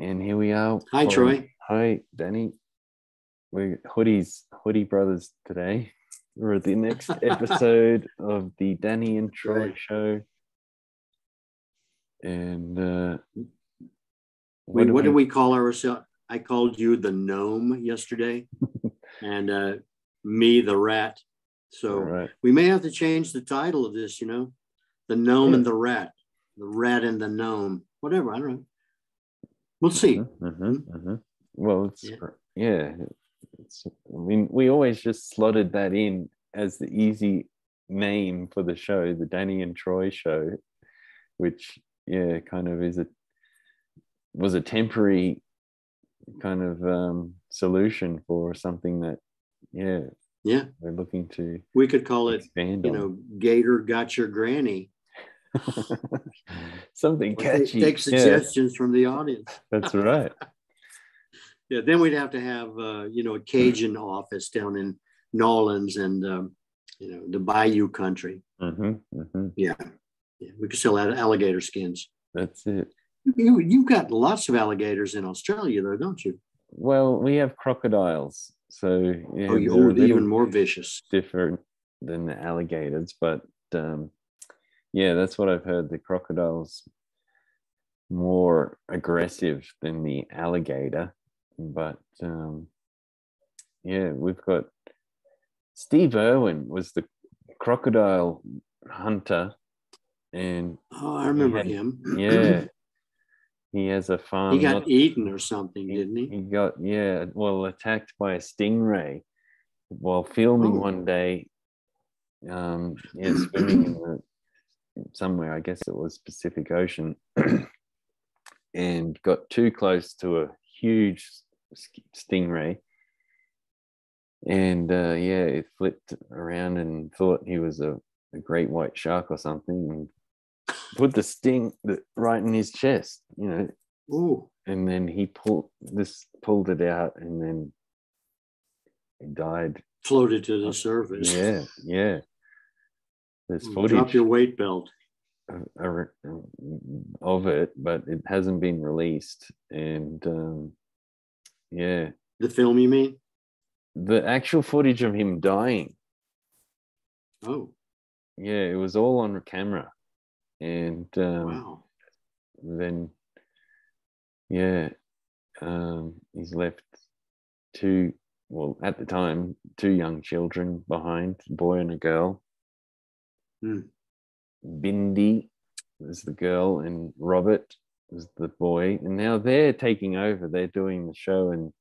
And here we are. Hi, Troy. Hi, Danny. We're Hoodie Brothers today. We're at the next episode of the Danny and Troy show. And what do we call ourselves? I called you the gnome yesterday, and me the rat. So we may have to change the title of this. The gnome and the rat and the gnome. Whatever. I don't know. We'll see. Well, we always just slotted that in as the easy name for the show, the Danny and Troy show, which kind of was a temporary kind of solution for something that we're looking to. We could call it Gator Got Your Granny. Something catchy. Take suggestions from the audience. That's right. Then we'd have to have a Cajun office down in Nolans and the Bayou country. Yeah, we could sell alligator skins. That's it. You've got lots of alligators in Australia, though, don't you? Well, we have crocodiles, so they're even more vicious, different than the alligators, but. That's what I've heard. The crocodile's more aggressive than the alligator. But, we've got Steve Irwin was the crocodile hunter. And I remember him. Yeah. He has a farm. He got eaten or something, didn't he? He got, attacked by a stingray while filming one day. Swimming in somewhere, I guess it was Pacific Ocean, and got too close to a huge stingray, and it flipped around and thought he was a great white shark or something, and put the sting right in his chest, Ooh. And then he pulled it out, and then he died. Floated to the surface. Yeah. There's footage. Drop your weight belt of it, but it hasn't been released. And the film, you mean? The actual footage of him dying. Oh, yeah, it was all on camera, and wow. Then he's left at the time, two young children behind, a boy and a girl. Bindi was the girl and Robert was the boy, and now they're taking over. They're doing the show, and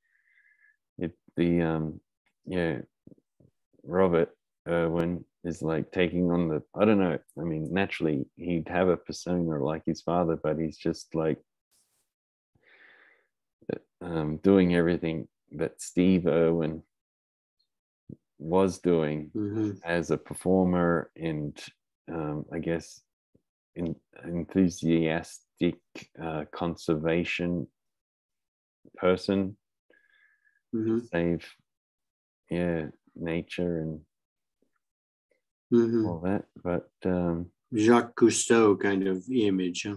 Robert Irwin is like taking on the, I don't know, I mean, naturally he'd have a persona like his father, but he's just like doing everything that Steve Irwin was doing as a performer and I guess enthusiastic conservation person to save nature and all that. But Jacques Cousteau kind of image, huh?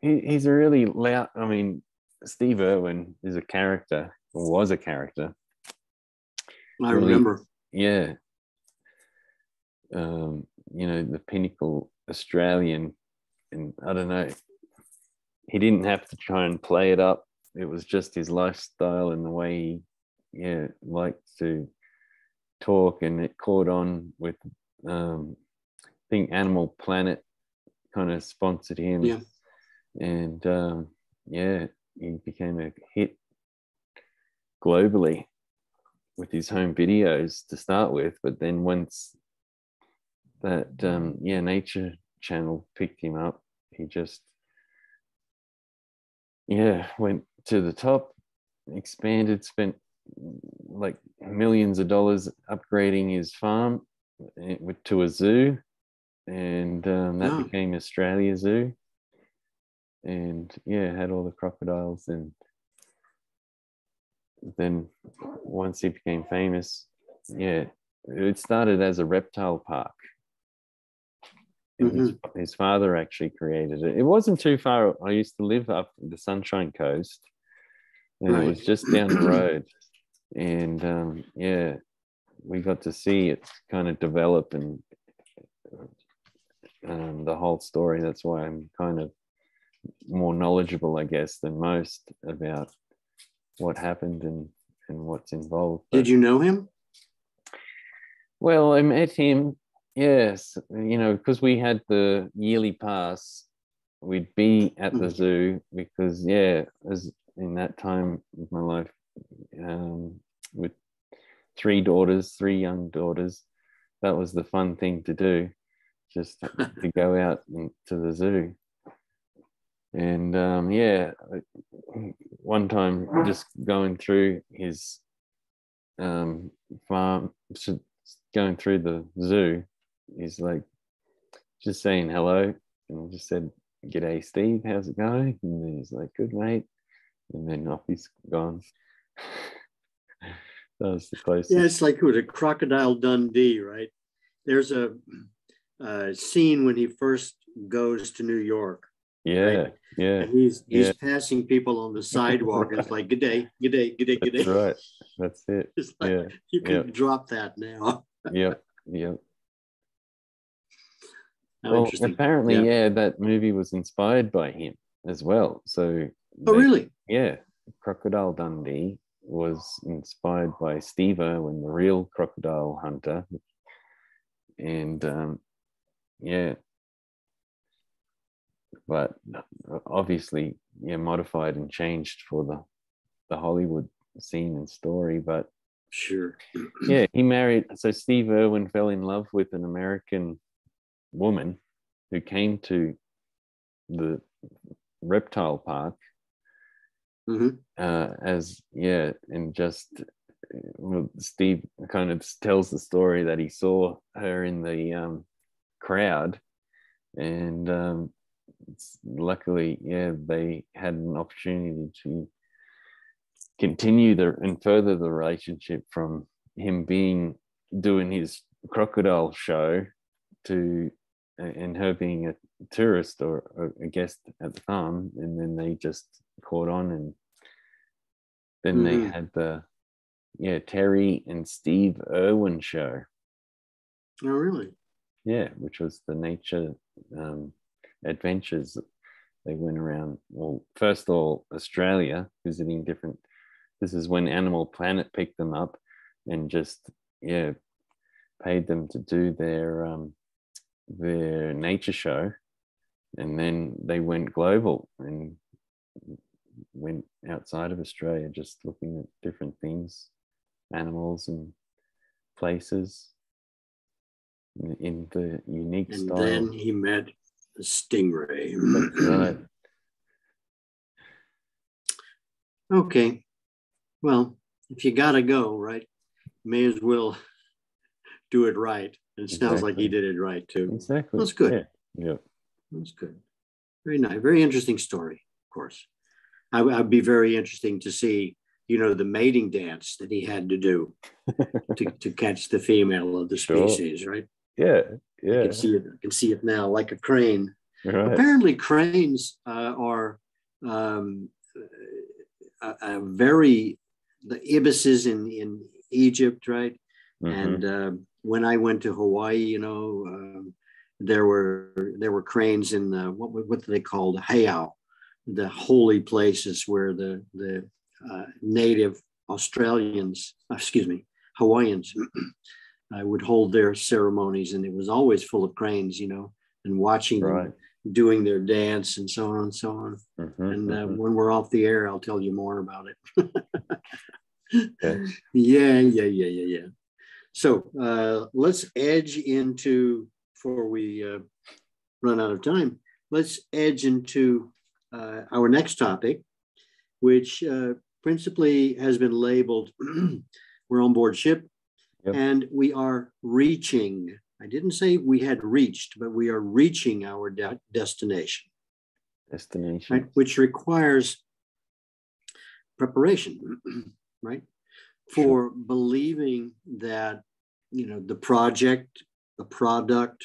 He's a really loud, I mean, Steve Irwin is a character, or was a character. I remember. Yeah. The pinnacle Australian, and I don't know, he didn't have to try and play it up. It was just his lifestyle and the way he liked to talk, and it caught on with I think Animal Planet kind of sponsored him, and he became a hit globally with his home videos to start with, but then once that Nature Channel picked him up, he just went to the top, expanded, spent like millions of dollars upgrading his farm to a zoo, and that became Australia Zoo, and had all the crocodiles. And then once he became famous, it started as a reptile park. And his father actually created it. It wasn't too far. I used to live up the Sunshine Coast, and it was just down the road. And we got to see it kind of develop and the whole story. That's why I'm kind of more knowledgeable, I guess, than most about what happened and what's involved. Did you know him? Well, I met him, yes, because we had the yearly pass. We'd be at the zoo because, as in that time of my life, with three young daughters, that was the fun thing to do, just to go out to the zoo. And one time just going through his farm, going through the zoo, he's like just saying hello, and just said, "G'day, Steve, how's it going?" And then he's like, "Good, mate," and then off he's gone. That was the closest. Yeah, it's like with a Crocodile Dundee, right? There's a scene when he first goes to New York. Yeah, right? Yeah. And he's passing people on the sidewalk. It's like, "Good day, good day, good day, good day." That's right. That's it. It's like, you can drop that now. Yep. Well, apparently, that movie was inspired by him as well. So, really? Yeah, Crocodile Dundee was inspired by Steve Irwin, the real crocodile hunter, and but obviously, modified and changed for the Hollywood scene and story. But sure, he married. So Steve Irwin fell in love with an American woman who came to the reptile park and just Steve kind of tells the story that he saw her in the crowd, and luckily they had an opportunity to continue and further the relationship from him doing his crocodile show and her being a tourist or a guest at the farm, and then they just caught on, and then they had the Terry and Steve Irwin show. Oh, really? Yeah, which was the nature adventures. They went around, well, first of all, Australia, visiting different. This is when Animal Planet picked them up and just paid them to do their nature show, and then they went global and went outside of Australia, just looking at different things, animals and places in the unique style. And then he met the stingray. That's right. Okay. Well, if you gotta go, right, may as well do it right. It sounds like he did it right too. Exactly. That's good. Yeah. That's good. Very nice. Very interesting story, of course. I'd be very interesting to see, the mating dance that he had to do to catch the female of the species, right? Yeah. I can see it now, like a crane. Right. Apparently, cranes are the ibises in Egypt, right? And when I went to Hawaii, there were cranes in what do they call the heiau, the holy places where the native Hawaiians would hold their ceremonies, and it was always full of cranes, and watching them doing their dance and so on and so on. And when we're off the air, I'll tell you more about it. Okay. Yeah. So let's edge into, before we run out of time, let's edge into our next topic, which principally has been labeled, we're on board ship, and we are reaching. I didn't say we had reached, but we are reaching our destination. Right? Which requires preparation, right? For believing that, the project, the product,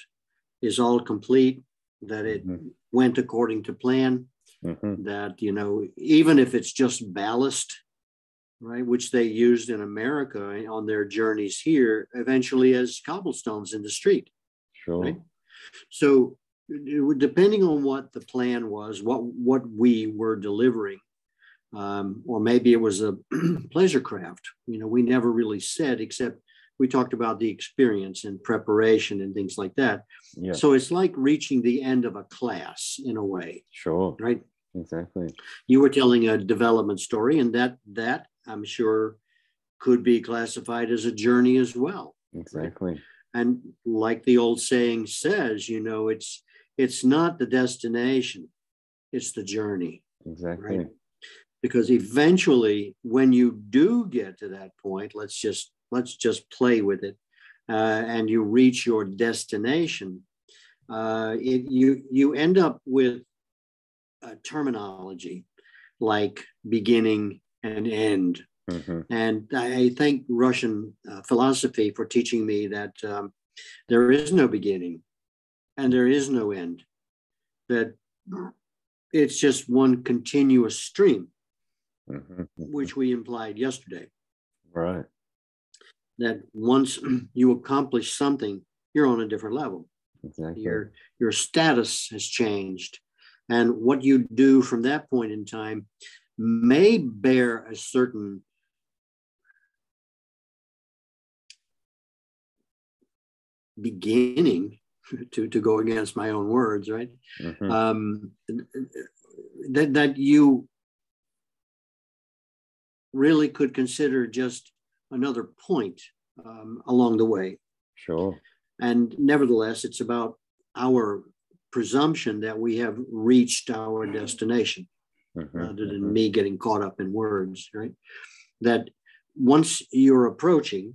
is all complete, that it went according to plan, that, you know, even if it's just ballast, right, which they used in America on their journeys here, eventually as cobblestones in the street. Sure. Right? So depending on what the plan was, what we were delivering, or maybe it was a pleasure craft, you know, we never really said, except we talked about the experience and preparation and things like that. Yeah. So it's like reaching the end of a class in a way. Sure. Right? Exactly. You were telling a development story, and that I'm sure could be classified as a journey as well. Exactly. Right? And like the old saying says, you know, it's not the destination, it's the journey. Exactly. Right? Because eventually, when you do get to that point, let's just play with it, and you reach your destination, you end up with a terminology like beginning and end. And I thank Russian philosophy for teaching me that there is no beginning and there is no end, that it's just one continuous stream, which we implied yesterday. Right. That once you accomplish something, you're on a different level. Exactly. Your status has changed. And what you do from that point in time may bear a certain beginning, to go against my own words, right? That you really could consider just another point along the way. Sure. And nevertheless, it's about our presumption that we have reached our destination, rather than me getting caught up in words, right? That once you're approaching,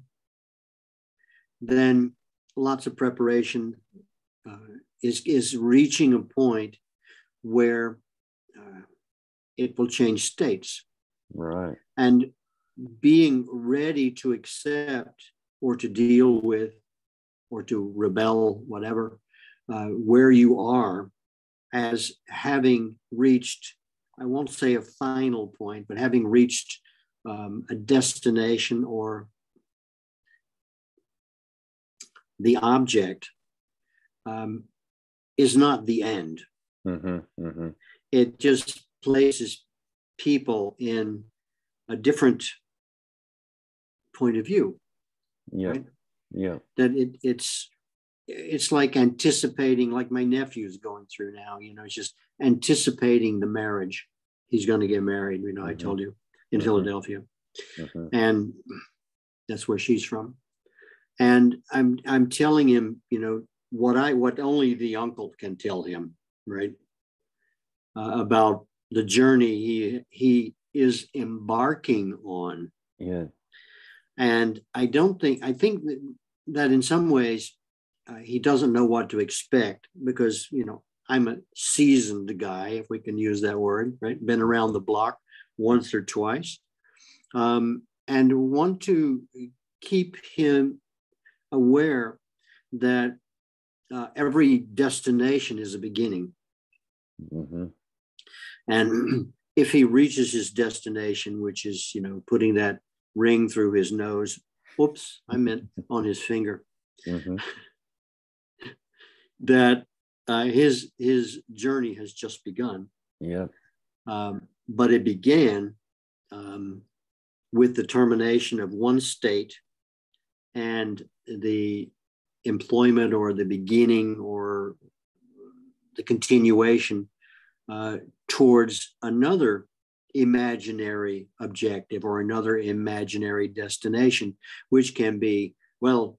then lots of preparation is reaching a point where it will change states. Right. And being ready to accept or to deal with or to rebel, whatever, where you are, as having reached, I won't say a final point, but having reached a destination or the object, is not the end. It just places people in a different point of view. Yeah. Right? Yeah. That it's like anticipating, like my nephew's going through now, you know, it's just anticipating the marriage. He's going to get married, you know, I told you, in Philadelphia. And that's where she's from. And I'm telling him, you know, what only the uncle can tell him, right? About the journey he is embarking on. Yeah. And I think that in some ways he doesn't know what to expect, because, you know, I'm a seasoned guy, if we can use that word, right? Been around the block once or twice, and want to keep him aware that every destination is a beginning. And if he reaches his destination, which is, you know, putting that ring through his nose, whoops, I meant on his finger, that his journey has just begun. Yeah. But it began with the termination of one state and the employment or the beginning or the continuation towards another imaginary objective or another imaginary destination, which can be, well,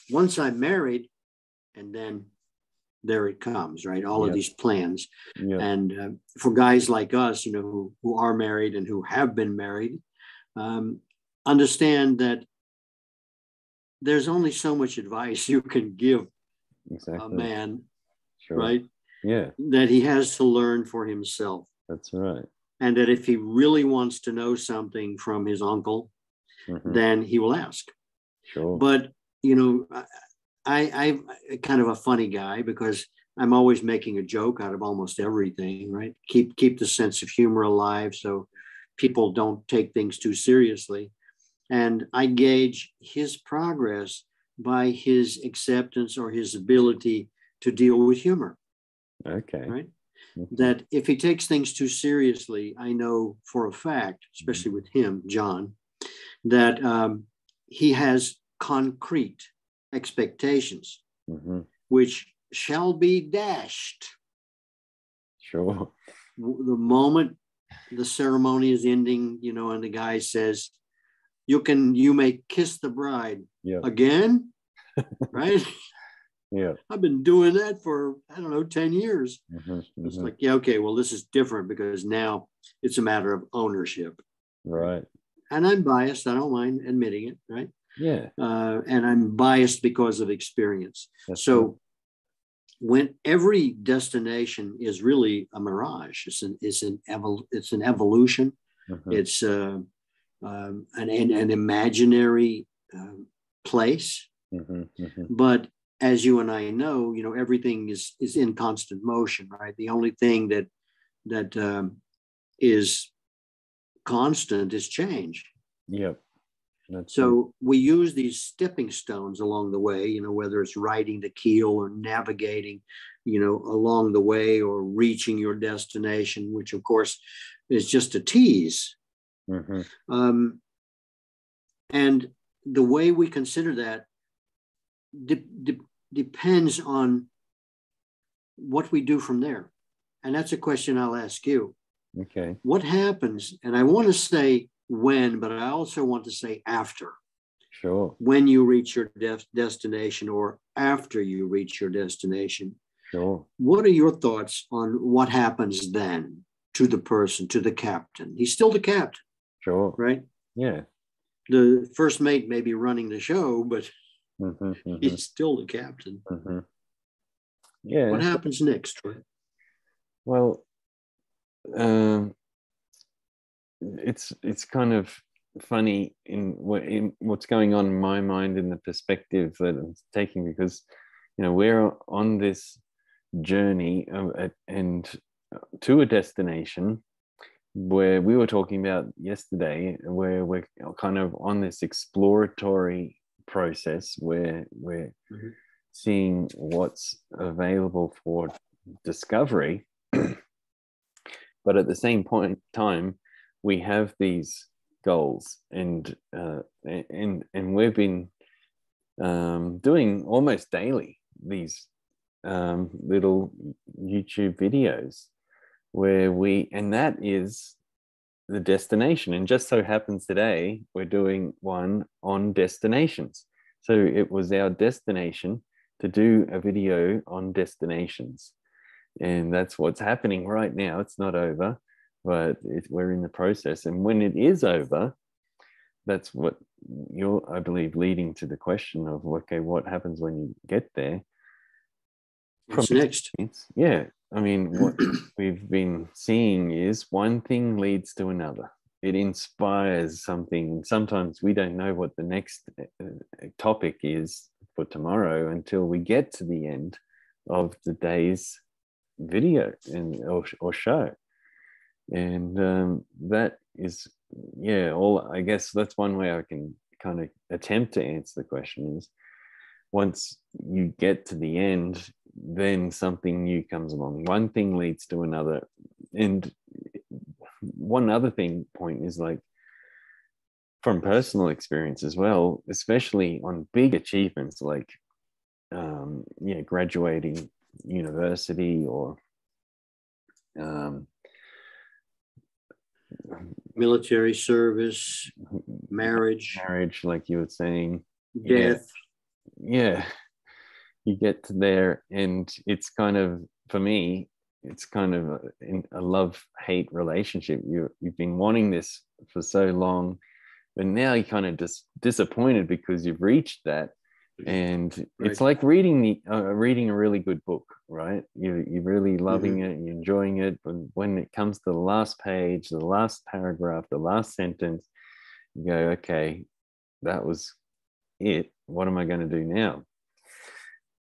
once I'm married, and then there it comes, right? All of these plans. And for guys like us, you know, who are married and who have been married, understand that there's only so much advice you can give a man, right? Yeah. That he has to learn for himself. That's right. And that if he really wants to know something from his uncle, then he will ask. Sure. But, you know, I'm kind of a funny guy because I'm always making a joke out of almost everything, right? Keep the sense of humor alive so people don't take things too seriously. And I gauge his progress by his acceptance or his ability to deal with humor. Okay. Right? Mm-hmm. That if he takes things too seriously, I know for a fact, especially with him, John, that he has concrete expectations, which shall be dashed. Sure. The moment the ceremony is ending, and the guy says, you may kiss the bride. Again, right? Yeah. I've been doing that for, 10 years. It's like, yeah, okay, well, this is different because now it's a matter of ownership. Right. And I'm biased. I don't mind admitting it, right? Yeah. And I'm biased because of experience. So when every destination is really a mirage, it's an evolution. It's an imaginary place. But as you and I know, everything is in constant motion, right? The only thing that is constant is change. Yep. So we use these stepping stones along the way, whether it's riding the keel or navigating, along the way or reaching your destination, which of course is just a tease. And the way we consider that depends on what we do from there. And that's a question I'll ask you. Okay. What happens? And I want to say when, but I also want to say after. Sure. When you reach your destination or after you reach your destination. Sure. What are your thoughts on what happens then to the person, to the captain? He's still the captain. Sure. Right? Yeah. The first mate may be running the show, but he's still the captain. Yeah. What happens next, right? Well, it's kind of funny in what's going on in my mind in the perspective that I'm taking, because we're on this journey and to a destination where we were talking about yesterday, where we're kind of on this exploratory process where we're seeing what's available for discovery. But at the same point in time, we have these goals, and we've been doing almost daily these little YouTube videos where and that is the destination. And just so happens today, we're doing one on destinations. So it was our destination to do a video on destinations. And that's what's happening right now. It's not over, but we're in the process. And when it is over, that's what you're, I believe, leading to the question of, okay, what happens when you get there? What's next? Yeah. I mean, what we've been seeing is one thing leads to another. It inspires something. And sometimes we don't know what the next topic is for tomorrow until we get to the end of the day's video or show. And that is, I guess that's one way I can kind of attempt to answer the question is, once you get to the end, then something new comes along. One thing leads to another. And one other point is, like, from personal experience as well, especially on big achievements like graduating university or military service, marriage, like you were saying, death. Yeah. You get to there, and it's kind of, for me, it's kind of a love-hate relationship. You've been wanting this for so long, but now you're kind of just disappointed because you've reached that. And it's like reading a really good book, right? You're really loving it and you're enjoying it, but when it comes to the last page, the last paragraph, the last sentence, you go, okay, that was it. What am I going to do now?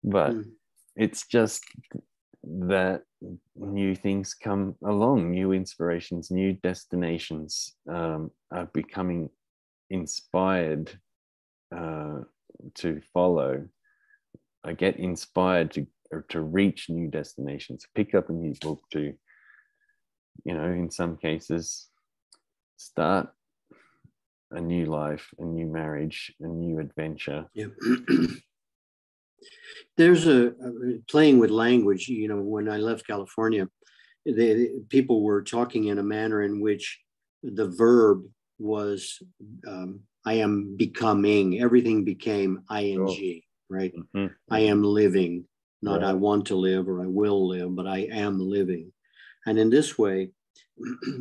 But it's just that new things come along, new inspirations, new destinations are becoming inspired to follow. I get inspired to reach new destinations, pick up a new book, to, you know, in some cases, start a new life, a new marriage, a new adventure. Yep. There's a playing with language. You know, when I left California, people were talking in a manner in which the verb was I am becoming. Everything became ing, right? Mm-hmm. I am living, not I want to live or I will live, but I am living. And in this way,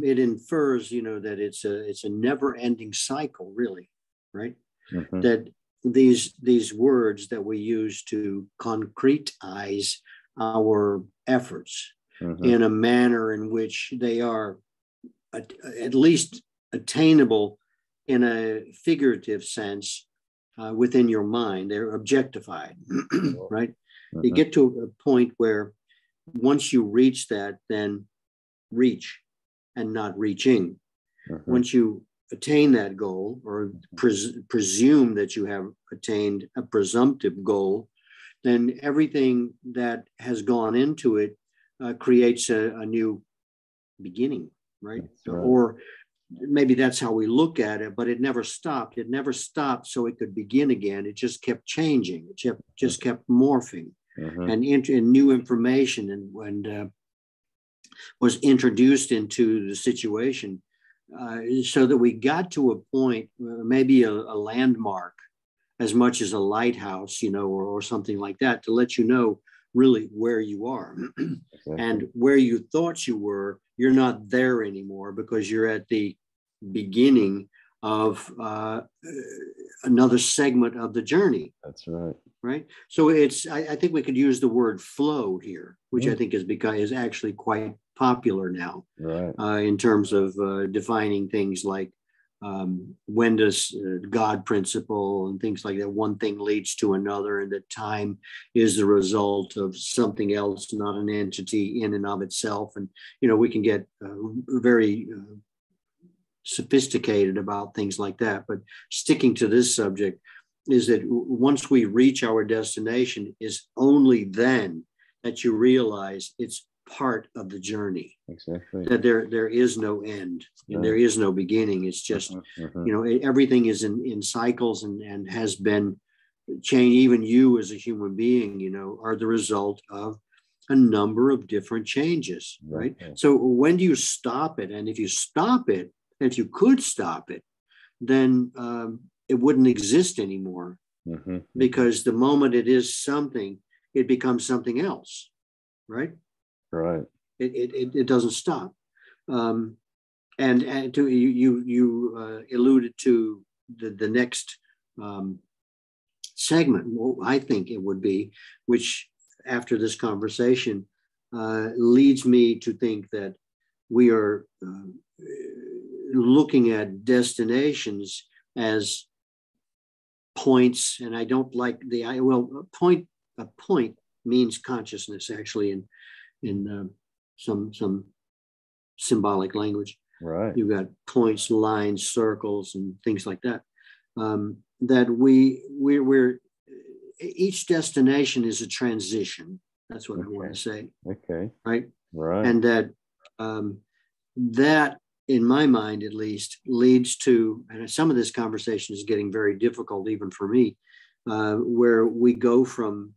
it infers, you know, that it's a never-ending cycle, really, right? Mm-hmm. That these words that we use to concretize our efforts in a manner in which they are at least attainable in a figurative sense within your mind. They're objectified, right? You get to a point where once you reach that, then reach and not reaching. Once you attain that goal, or presume that you have attained a presumptive goal, then everything that has gone into it creates a new beginning, right? Or maybe that's how we look at it, but it never stopped. It never stopped so it could begin again. It just kept changing. It just kept morphing, and new information and was introduced into the situation. So that we got to a point, maybe a landmark, as much as a lighthouse, you know, or something like that, to let you know really where you are. And where you thought you were, you're not there anymore, because you're at the beginning of another segment of the journey. That's right. Right. So I think we could use the word flow here, which I think is actually quite popular now, right? In terms of defining things like when does God principle and things like that. One thing leads to another, and that time is the result of something else, not an entity in and of itself. And, you know, we can get very sophisticated about things like that. But sticking to this subject is that once we reach our destination, is only then that you realize it's part of the journey. Exactly. That there is no end and there is no beginning. It's just, you know, everything is in cycles and has been changed. Even you as a human being, you know, are the result of a number of different changes, right? So when do you stop it? And if you stop it, if you could stop it, then it wouldn't exist anymore, because the moment it is something, it becomes something else, right? Right. It doesn't stop. And to you alluded to the next segment. Well, I think it would be, which after this conversation leads me to think that we are looking at destinations as points, and I don't like a point means consciousness, actually, in some symbolic language. Right. You've got points, lines, circles, and things like that. That we're each destination is a transition. That's what I want to say. Okay. Right. Right. And that that, in my mind at least, leads to, and some of this conversation is getting very difficult even for me, where we go from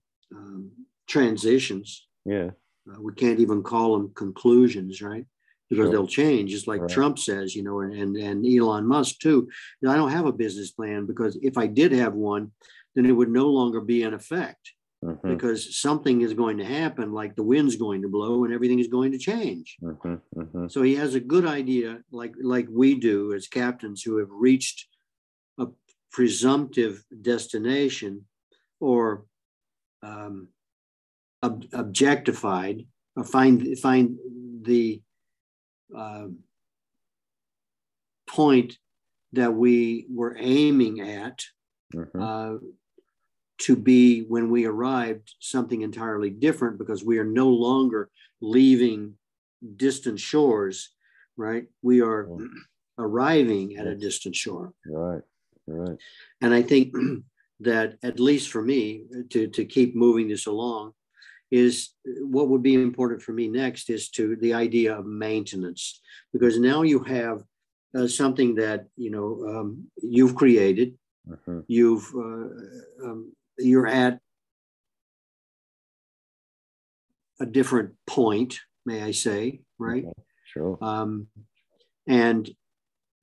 transitions. Yeah. We can't even call them conclusions, right? Because they'll change, just like Trump says, you know, and Elon Musk too. You know, I don't have a business plan, because if I did have one, then it would no longer be in effect, because something is going to happen, like the wind's going to blow and everything is going to change. So he has a good idea, like we do as captains who have reached a presumptive destination, or objectified, or find the point that we were aiming at to be, when we arrived, something entirely different, because we are no longer leaving distant shores, right? We are arriving at a distant shore. Right. And I think that, at least for me, to keep moving this along, is what would be important for me next is to the idea of maintenance, because now you have something that you've created. Mm-hmm. You're at a different point, may I say, right? Okay. Sure. And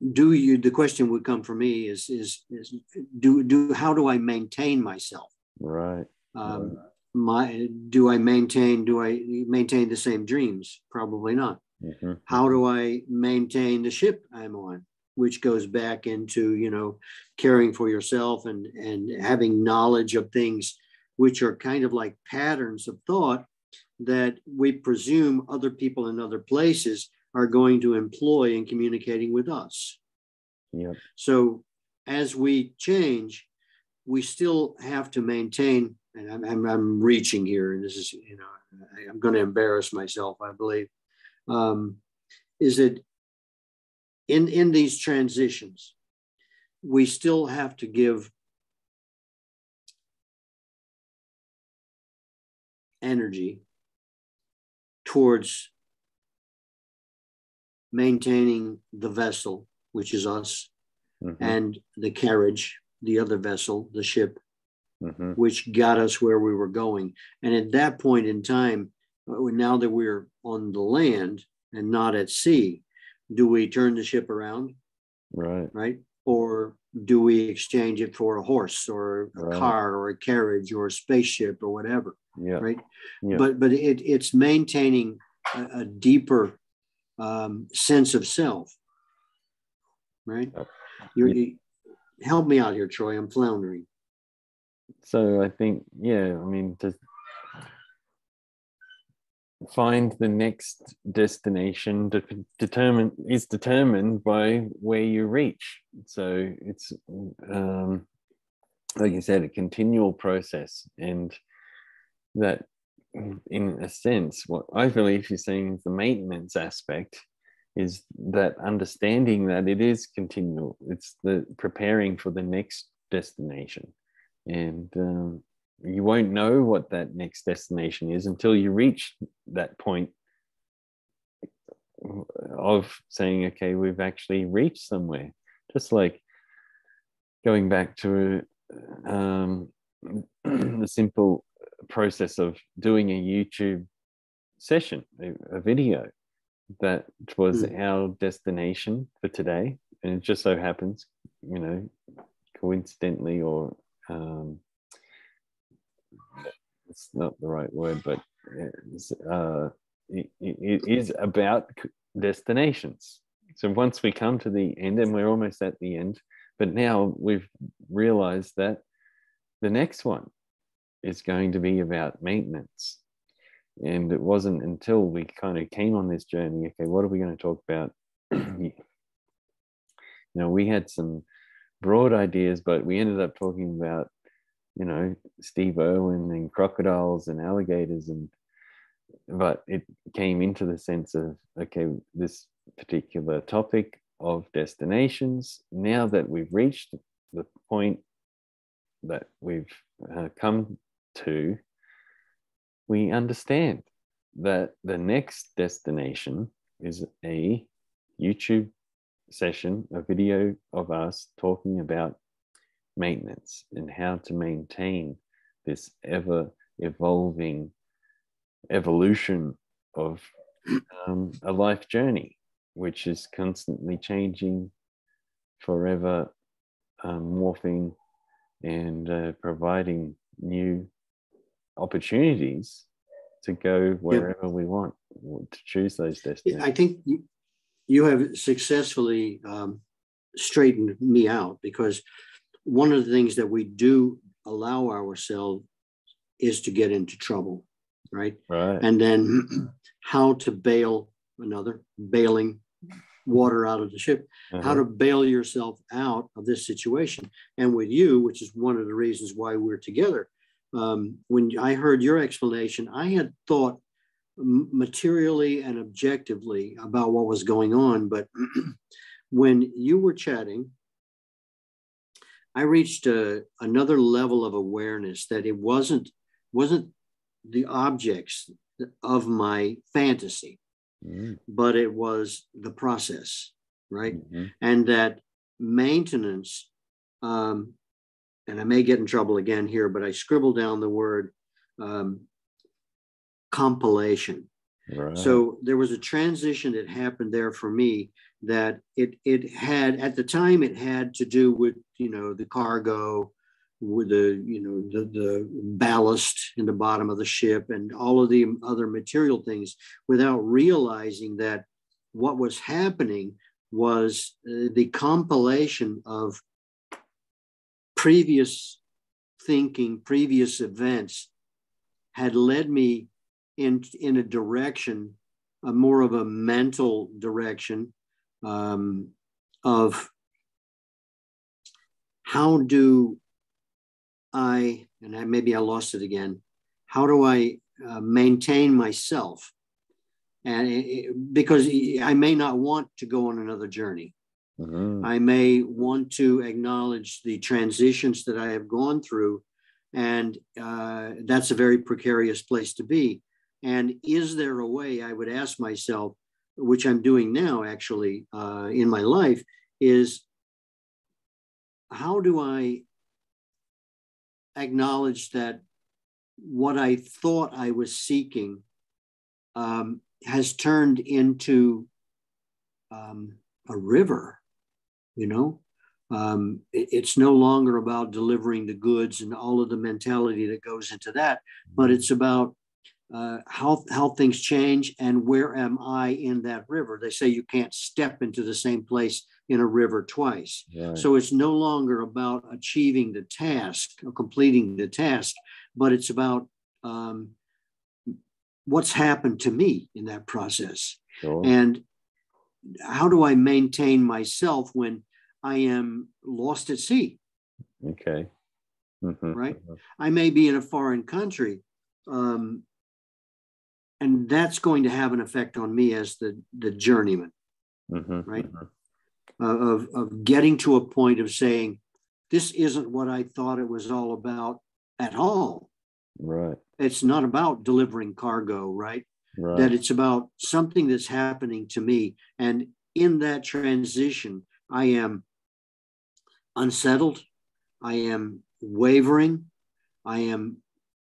the question would come for me is how do I maintain myself? Right. Do I maintain the same dreams? Probably not. Mm-hmm. How do I maintain the ship I'm on, which goes back into, caring for yourself and having knowledge of things which are kind of like patterns of thought that we presume other people in other places are going to employ in communicating with us. Yeah. So as we change, we still have to maintain, and I'm reaching here, and this is, I'm going to embarrass myself, I believe, is that in these transitions, we still have to give energy towards maintaining the vessel, which is us, mm-hmm. and the carriage, the other vessel, the ship, mm-hmm. which got us where we were going. And at that point in time, now that we're on the land and not at sea, do we turn the ship around? Right? Or do we exchange it for a horse or a car or a carriage or a spaceship or whatever? Yeah. Right. Yeah. But it's maintaining a deeper sense of self. Right. Help me out here, Troy. I'm floundering. So I think, to find the next destination is determined by where you reach. So it's like you said, a continual process, and that, in a sense, what I believe you're saying is the maintenance aspect is that understanding that it is continual. It's the preparing for the next destination, and you won't know what that next destination is until you reach that point of saying, okay, we've actually reached somewhere. Just like going back to the simple process of doing a YouTube session, a video, that was our destination for today. And it just so happens, coincidentally, or it's not the right word, but it is about destinations. So once we come to the end, and we're almost at the end, but now we've realized that the next one is going to be about maintenance. And it wasn't until we kind of came on this journey, okay, what are we going to talk about? We had some broad ideas, but we ended up talking about, Steve Irwin and crocodiles and alligators, but it came into the sense of, okay, this particular topic of destinations, now that we've reached the point that we've come to, we understand that the next destination is a YouTube session, a video of us talking about maintenance and how to maintain this ever evolving evolution of a life journey, which is constantly changing, forever morphing, and providing new opportunities to go wherever we want, to choose those destinations. I think you have successfully straightened me out, because one of the things that we do allow ourselves is to get into trouble, right? Right. And then how to bailing, water out of the ship, how to bail yourself out of this situation. And with you, which is one of the reasons why we're together, when I heard your explanation, I had thought materially and objectively about what was going on. But when you were chatting, I reached another level of awareness that it wasn't the objects of my fantasy, but it was the process, right? And that maintenance, and I may get in trouble again here, but I scribbled down the word compilation. Right. So there was a transition that happened there for me that it had, at the time, it had to do with, the cargo, with the ballast in the bottom of the ship and all of the other material things, without realizing that what was happening was the compilation of previous thinking, previous events had led me in a direction, more of a mental direction, of how do I, and maybe I lost it again, how do I maintain myself? And because I may not want to go on another journey. I may want to acknowledge the transitions that I have gone through, and that's a very precarious place to be. And is there a way, I would ask myself, which I'm doing now actually in my life, is how do I acknowledge that what I thought I was seeking has turned into a river, it's no longer about delivering the goods and all of the mentality that goes into that, but it's about how things change and where am I in that river. They say you can't step into the same place in a river twice. Right. So it's no longer about achieving the task or completing the task, but it's about what's happened to me in that process. Sure. And how do I maintain myself when I am lost at sea? Okay. Right? I may be in a foreign country, and that's going to have an effect on me as the journeyman, right? Of getting to a point of saying, this isn't what I thought it was all about at all. Right. It's not about delivering cargo, right? That it's about something that's happening to me. And in that transition, I am unsettled. I am wavering. I am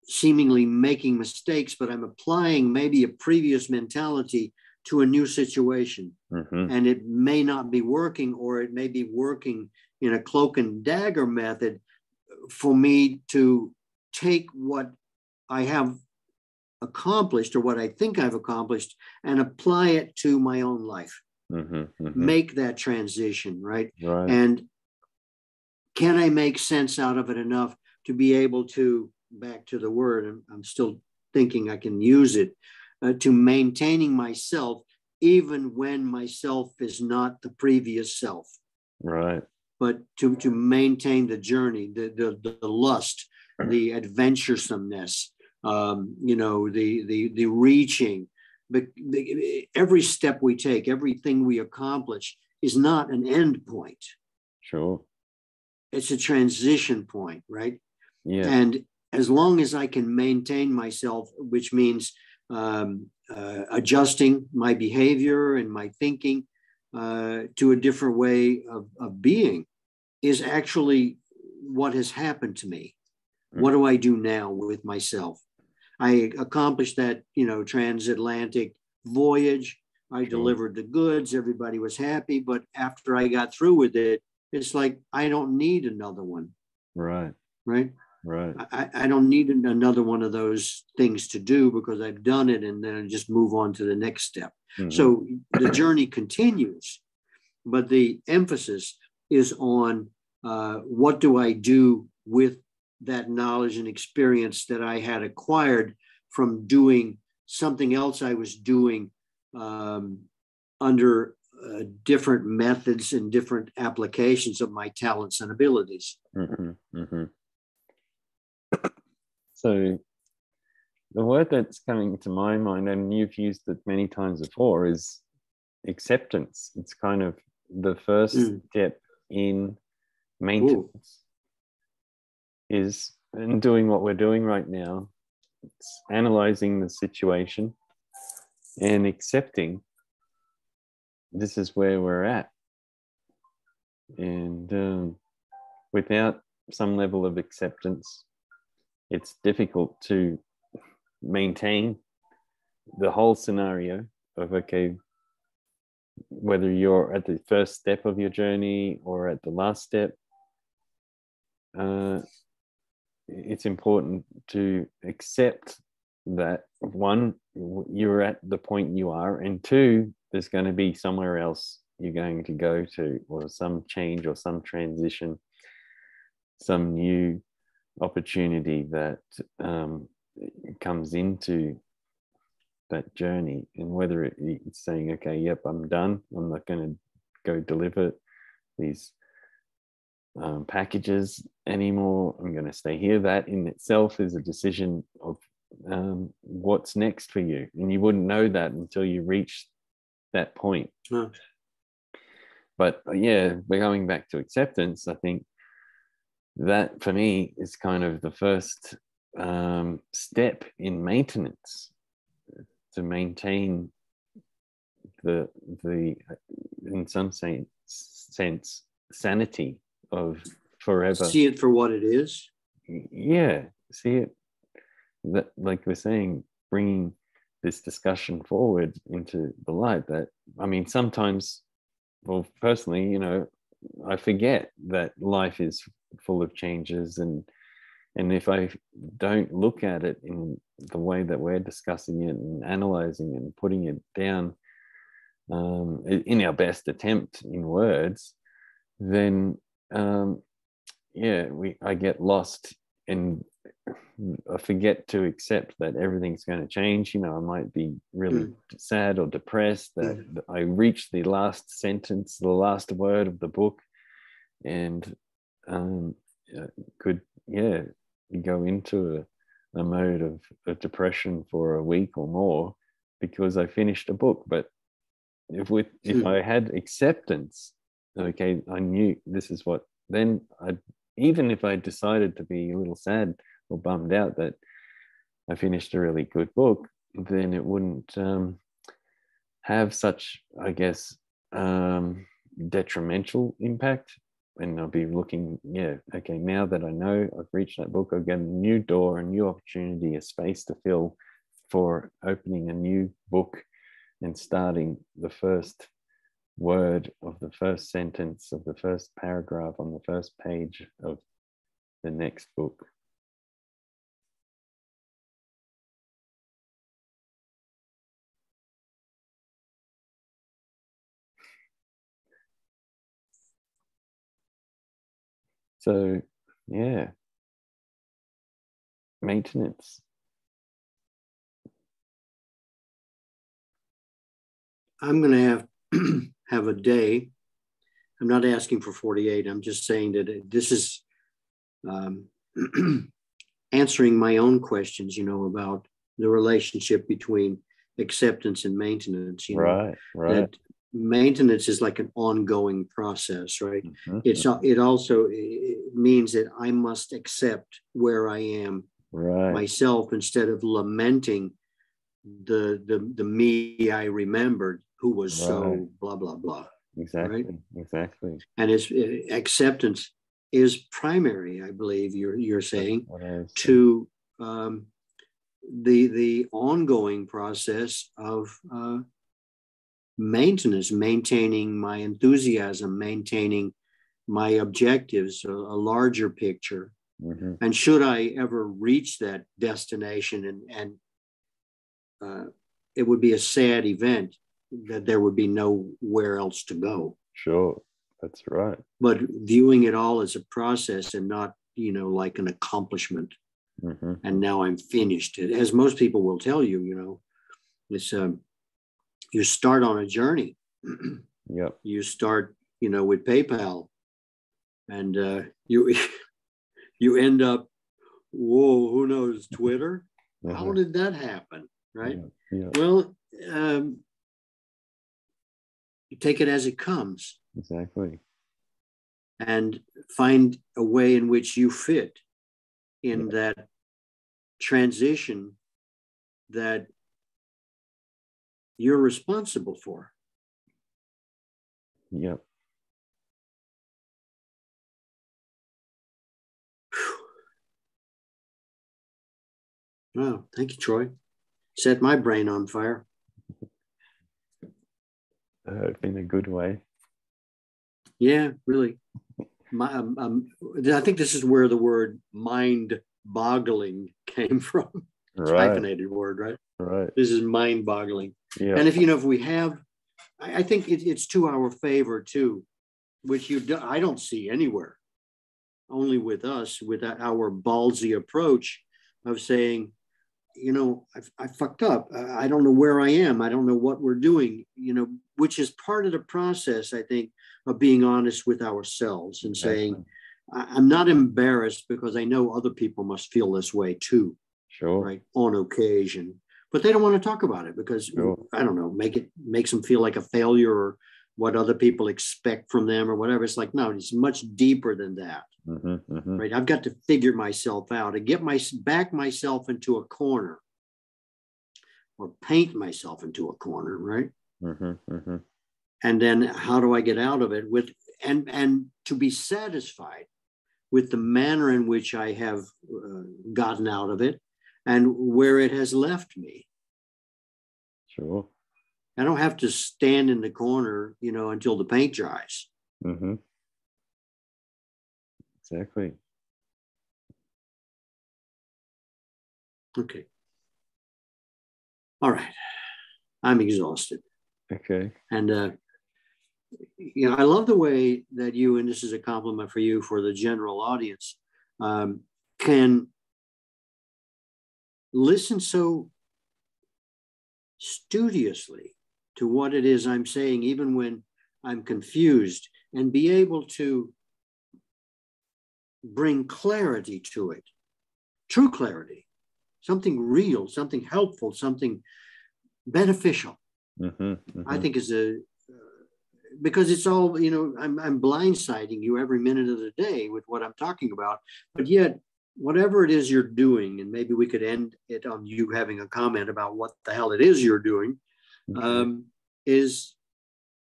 seemingly making mistakes, but I'm applying maybe a previous mentality to a new situation. And it may not be working, or it may be working in a cloak and dagger method for me to take what I have accomplished or what I think I've accomplished and apply it to my own life. Make that transition, right? And can I make sense out of it enough to be able to, back to the word, I'm still thinking I can use it, to maintaining myself even when myself is not the previous self. Right. But to maintain the journey, the lust, the adventuresomeness, the reaching. But every step we take, everything we accomplish is not an end point. Sure. It's a transition point, right? Yeah. And as long as I can maintain myself, which means adjusting my behavior and my thinking to a different way of being, is actually what has happened to me. What do I do now with myself? I accomplished that, transatlantic voyage. I delivered the goods. Everybody was happy. But after I got through with it, it's like, I don't need another one. Right. I don't need another one of those things to do because I've done it, and then I just move on to the next step. So the journey continues, but the emphasis is on what do I do with that knowledge and experience that I had acquired from doing something else I was doing under different methods and different applications of my talents and abilities. So the word that's coming to my mind, and you've used it many times before, is acceptance. It's kind of the first step in maintenance. Is in doing what we're doing right now. It's analyzing the situation and accepting this is where we're at. And without some level of acceptance, it's difficult to maintain the whole scenario of, okay, whether you're at the first step of your journey or at the last step, it's important to accept that, one, you're at the point you are, and two, there's going to be somewhere else you're going to go to, or some change or some transition, some new opportunity that comes into that journey. And whether it's saying, okay, yep, I'm done, I'm not going to go deliver these packages anymore, I'm going to stay here. That in itself is a decision of what's next for you, and you wouldn't know that until you reach that point. But yeah, we're going back to acceptance. I think that for me is kind of the first step in maintenance, to maintain the in some sense sanity of forever. See it for what it is. Yeah, see it, that, like we're saying, bringing this discussion forward into the light. That, I mean, sometimes, well, personally, you know, I forget that life is full of changes, and if I don't look at it in the way that we're discussing it and analyzing it and putting it down in our best attempt in words, then I get lost, and I forget to accept that everything's going to change. You know, I might be really sad or depressed that I reached the last sentence, the last word of the book, and could go into a mode of depression for a week or more because I finished a book. But if I had acceptance, okay, I knew this is what, then even if I decided to be a little sad or bummed out that I finished a really good book, then it wouldn't have such, I guess, detrimental impact. And I'll be looking, okay, now that I know I've reached that book, I've got a new door, a new opportunity, a space to fill for opening a new book and starting the first word of the first sentence of the first paragraph on the first page of the next book. So, yeah, maintenance. I'm going to have a day. I'm not asking for 48. I'm just saying that this is answering my own questions, you know, about the relationship between acceptance and maintenance. You know, right. That maintenance is like an ongoing process, right? It also means that I must accept where I am myself, instead of lamenting the me I remembered who was so blah blah blah. Exactly. And acceptance is primary, I believe you're saying, to the ongoing process of maintenance, maintaining my enthusiasm, maintaining my objectives, a larger picture. And should I ever reach that destination, and it would be a sad event that there would be nowhere else to go. Sure, that's right. But viewing it all as a process and not, you know, like an accomplishment. And now I'm finished. As most people will tell you, you know, it's you start on a journey Yep. You start, with PayPal, and you you end up, whoa, who knows, Twitter? How did that happen, right? Yeah. Well, you take it as it comes. Exactly. And find a way in which you fit in that transition that you're responsible for. Yep. Wow, thank you, Troy. Set my brain on fire. In a good way. Yeah, really. I think this is where the word mind-boggling came from. It's a hyphenated word, right? Right. This is mind-boggling. Yeah. And if we have, I think it's to our favor too, which I don't see anywhere. Only with us, with our ballsy approach of saying, I fucked up. I don't know where I am. I don't know what we're doing, which is part of the process, I think, of being honest with ourselves and saying, I'm not embarrassed because I know other people must feel this way too. Sure. Right. On occasion, but they don't want to talk about it because I don't know, makes them feel like a failure or what other people expect from them or whatever. It's like, no, it's much deeper than that. Right. I've got to figure myself out and back myself into a corner or paint myself into a corner. Right. And then how do I get out of it and to be satisfied with the manner in which I have gotten out of it and where it has left me. Sure. I don't have to stand in the corner, until the paint dries. Exactly. Okay. All right. I'm exhausted. Okay. And, I love the way that you, and this is a compliment for you, for the general audience, can listen so studiously to what it is I'm saying, even when I'm confused, and be able to bring clarity to it, true clarity, something real, something helpful, something beneficial. I think is because it's all, I'm blindsiding you every minute of the day with what I'm talking about, but yet whatever it is you're doing, and maybe we could end it on you having a comment about what the hell it is you're doing, is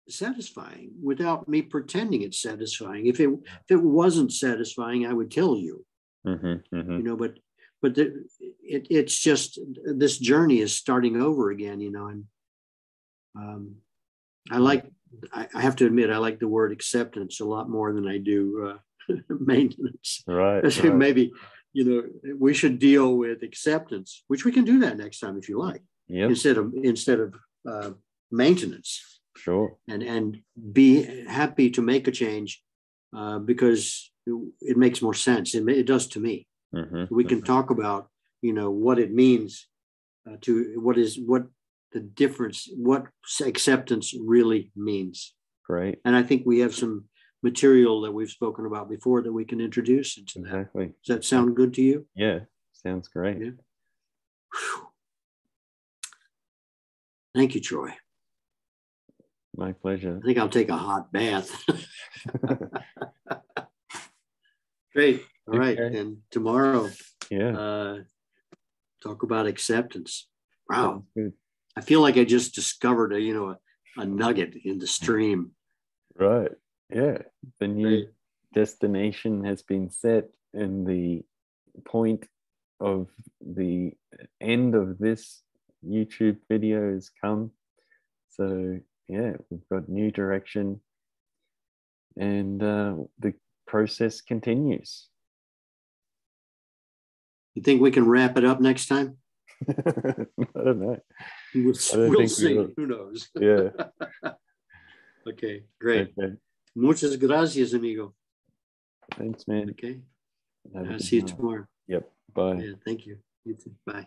satisfying without me pretending it's satisfying. If it wasn't satisfying, I would tell you, but it's just, this journey is starting over again, and I have to admit, I like the word acceptance a lot more than I do maintenance. Right. Maybe, we should deal with acceptance, which we can do that next time if you like. Yep. Instead of maintenance. Sure. And be happy to make a change because it makes more sense. It does to me. We can talk about, what it means what the difference, what acceptance really means. Great. And I think we have some material that we've spoken about before that we can introduce into that. Exactly. Does that sound good to you? Yeah, sounds great. Yeah. Thank you, Troy. My pleasure. I think I'll take a hot bath. Great. All right. And tomorrow, talk about acceptance. Wow. Good. I feel like I just discovered a nugget in the stream. Right. Yeah. The new destination has been set, and the point of the end of this YouTube video has come. So yeah, we've got new direction, and the process continues. You think we can wrap it up next time? I don't know. We'll see. Who knows? Yeah. Okay, great. Okay. Muchas gracias, amigo. Thanks, man. Okay. I'll see you tomorrow. Yep. Bye. Yeah, thank you. You too. Bye.